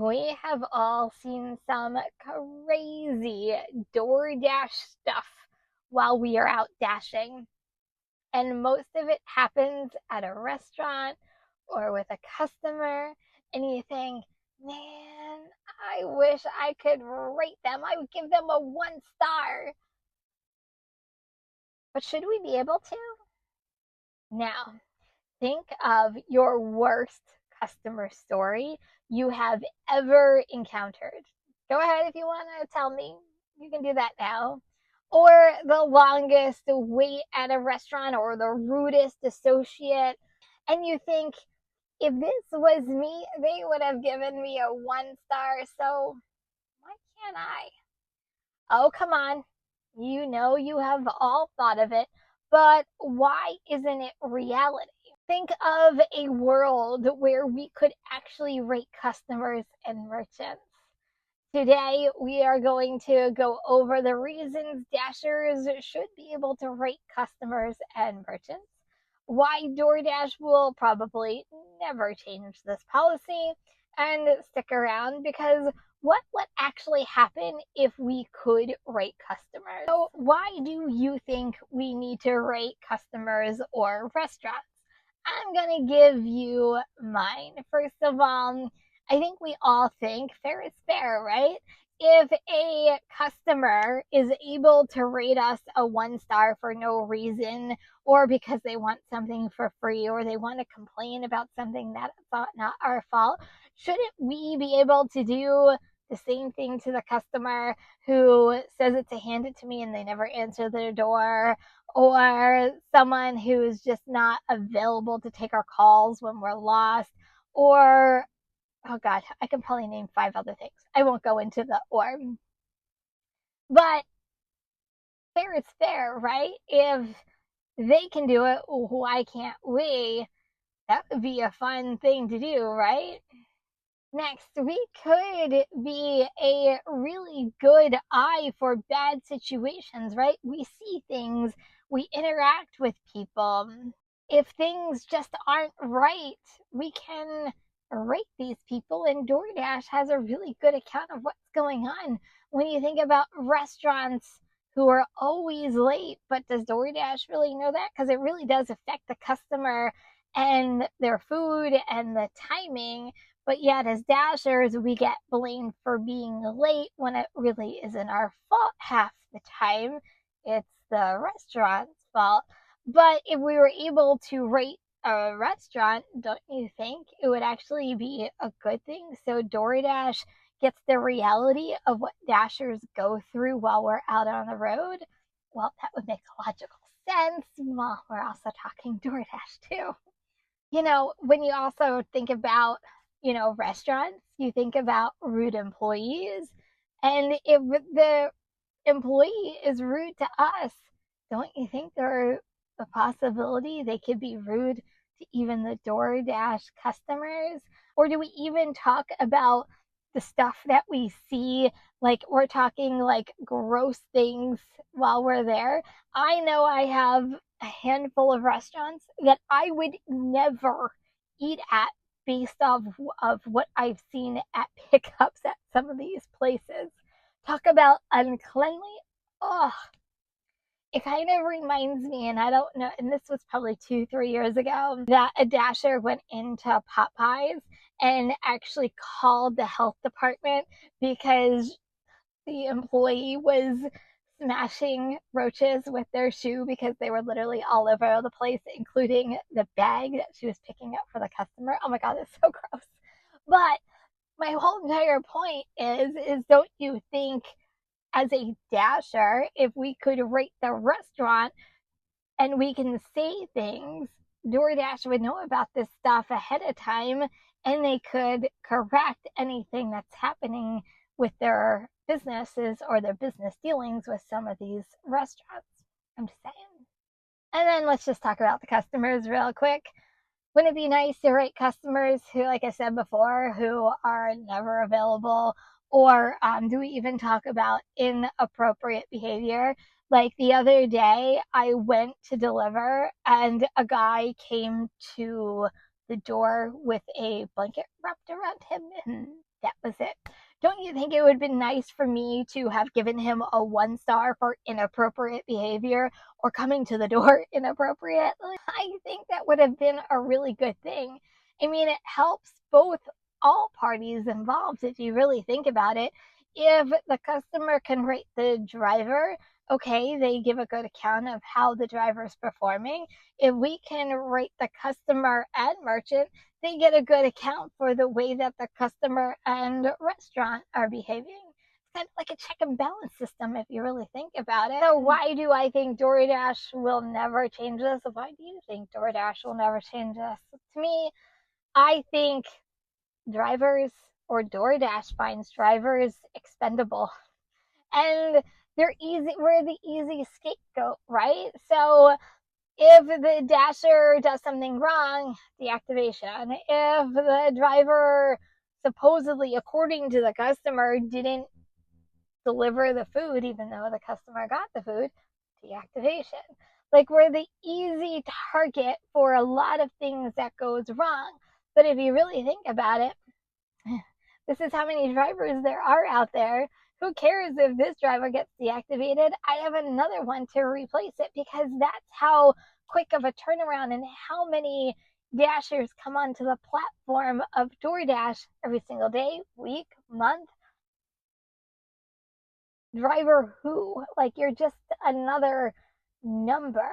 We have all seen some crazy DoorDash stuff while we are out dashing. And most of it happens at a restaurant or with a customer. And you think, man, I wish I could rate them. I would give them a 1 star. But should we be able to? Now, think of your worst customer story you have ever encountered. Go ahead if you want to tell me. You can do that now. Or the longest wait at a restaurant or the rudest associate. And you think, if this was me, they would have given me a 1 star. So why can't I? Oh, come on. You know you have all thought of it. But why isn't it reality? Think of a world where we could actually rate customers and merchants. Today, we are going to go over the reasons Dashers should be able to rate customers and merchants, why DoorDash will probably never change this policy, and stick around because what would actually happen if we could rate customers? So, why do you think we need to rate customers or restaurants? I'm going to give you mine. First of all, I think we all think fair is fair, right? If a customer is able to rate us a 1 star for no reason, or because they want something for free, or they want to complain about something that's not our fault, shouldn't we be able to do the same thing to the customer who says it to hand it to me and they never answer their door, or someone who is just not available to take our calls when we're lost, or oh god, I can probably name 5 other things. I won't go into the or. But fair is fair, right? If they can do it, why can't we? That would be a fun thing to do, right? Next, we could be a really good eye for bad situations, right? We see things, we interact with people. If things just aren't right, we can rate these people, and DoorDash has a really good account of what's going on. When you think about restaurants who are always late, but does DoorDash really know that? Because it really does affect the customer and their food and the timing. But yet, as Dashers, we get blamed for being late when it really isn't our fault half the time. It's the restaurant's fault. But if we were able to rate a restaurant, don't you think it would actually be a good thing? So DoorDash gets the reality of what Dashers go through while we're out on the road. Well, that would make logical sense. Well, we're also talking DoorDash too. When you also think about, restaurants, you think about rude employees. And if the employee is rude to us, don't you think there's a possibility they could be rude to even the DoorDash customers? Or do we even talk about the stuff that we see? Like, we're talking like gross things while we're there. I know I have a handful of restaurants that I would never eat at based off of what I've seen at pickups at some of these places. Talk about uncleanly. Oh, it kind of reminds me, and I don't know, and this was probably 2, 3 years ago, that a Dasher went into Popeyes and actually called the health department because the employee was smashing roaches with their shoe because they were literally all over the place, including the bag that she was picking up for the customer. Oh my god, it's so gross. But my whole entire point is don't you think as a Dasher, if we could rate the restaurant and we can say things, DoorDash would know about this stuff ahead of time and they could correct anything that's happening with their businesses or their business dealings with some of these restaurants. I'm just saying. And then let's just talk about the customers real quick. Wouldn't it be nice to rate customers who, like I said before, who are never available? Or do we even talk about inappropriate behavior? Like the other day, I went to deliver and a guy came to the door with a blanket wrapped around him. And that was it. Don't you think it would have been nice for me to have given him a 1 star for inappropriate behavior or coming to the door inappropriately? I think that would have been a really good thing. I mean, it helps both all parties involved if you really think about it. If the customer can rate the driver, okay, they give a good account of how the driver is performing. If we can rate the customer and merchant, they get a good account for the way that the customer and restaurant are behaving. It's kind of like a check and balance system if you really think about it. So why do I think DoorDash will never change this? Why do you think DoorDash will never change this? To me, I think drivers or DoorDash finds drivers expendable. And we're the easy scapegoat, right? So if the dasher does something wrong, deactivation. If the driver supposedly, according to the customer, didn't deliver the food, even though the customer got the food, deactivation. Like, we're the easy target for a lot of things that goes wrong. But if you really think about it, this is how many drivers there are out there. Who cares if this driver gets deactivated? I have another one to replace it, because that's how quick of a turnaround and how many dashers come onto the platform of DoorDash every single day, week, month. Driver who? Like, you're just another number.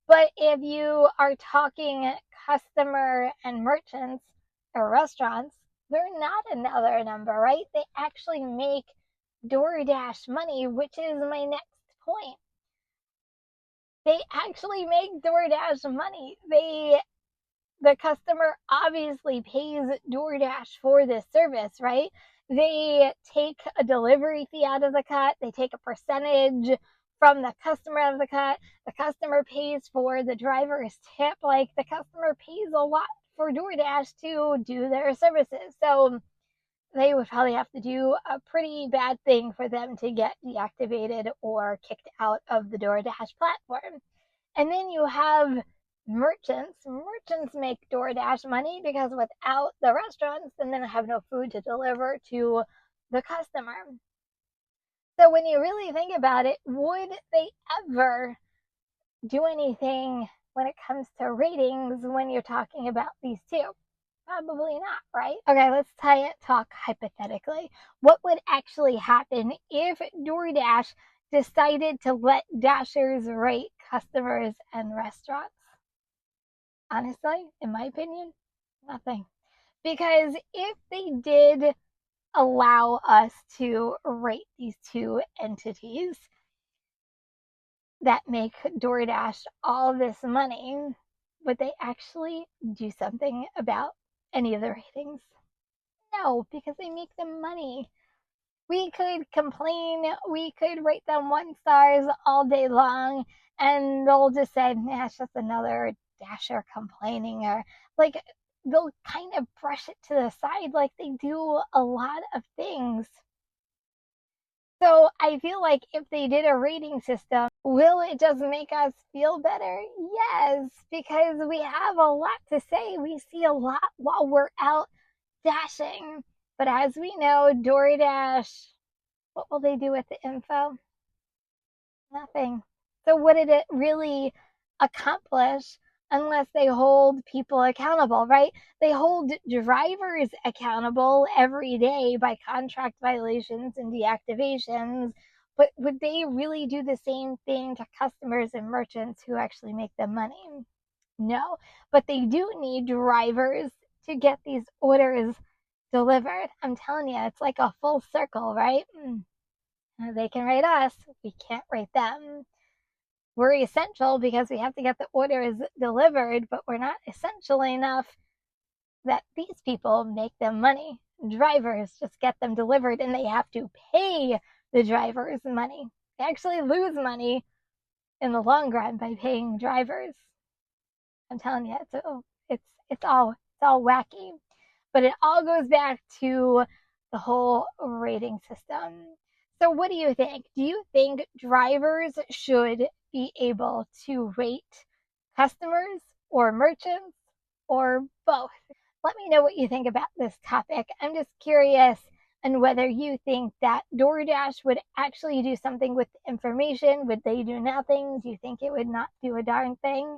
But if you are talking customer and merchants or restaurants, they're not another number, right? They actually make DoorDash money, which is my next point. They actually make DoorDash money. The customer obviously pays DoorDash for this service, right? They take a delivery fee out of the cut. They take a percentage from the customer out of the cut. The customer pays for the driver's tip. Like, the customer pays a lot for DoorDash to do their services. So they would probably have to do a pretty bad thing for them to get deactivated or kicked out of the DoorDash platform. And then you have merchants. Merchants make DoorDash money because without the restaurants, then they have no food to deliver to the customer. So when you really think about it, would they ever do anything when it comes to ratings when you're talking about these two? Probably not, right? Okay, let's talk hypothetically. What would actually happen if DoorDash decided to let dashers rate customers and restaurants? Honestly, in my opinion, nothing. Because if they did allow us to rate these two entities that make DoorDash all this money, would they actually do something about any of the ratings? No, because they make them money. We could complain, we could rate them 1 stars all day long, and they'll just say, nah, it's just another dasher complaining, or like, they'll kind of brush it to the side like they do a lot of things. So I feel like if they did a rating system, will it just make us feel better? Yes, because we have a lot to say. We see a lot while we're out dashing. But as we know, DoorDash, what will they do with the info? Nothing. So what did it really accomplish unless they hold people accountable, right? They hold drivers accountable every day by contract violations and deactivations, but would they really do the same thing to customers and merchants who actually make them money? No, but they do need drivers to get these orders delivered. I'm telling you, it's like a full circle, right? They can rate us, we can't rate them. We're essential because we have to get the orders delivered, but we're not essential enough that these people make them money. Drivers just get them delivered, and they have to pay the drivers money. They actually lose money in the long run by paying drivers. I'm telling you, it's all wacky. But it all goes back to the whole rating system. So what do you think? Do you think drivers should be able to rate customers or merchants or both? Let me know what you think about this topic. I'm just curious and whether you think that DoorDash would actually do something with information. Would they do nothing? Do you think it would not do a darn thing?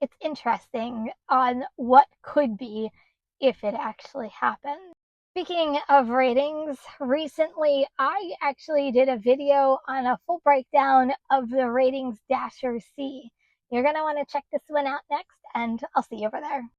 It's interesting on what could be if it actually happened. Speaking of ratings, recently I actually did a video on a full breakdown of the ratings Dasher C. You're going to want to check this one out next, and I'll see you over there.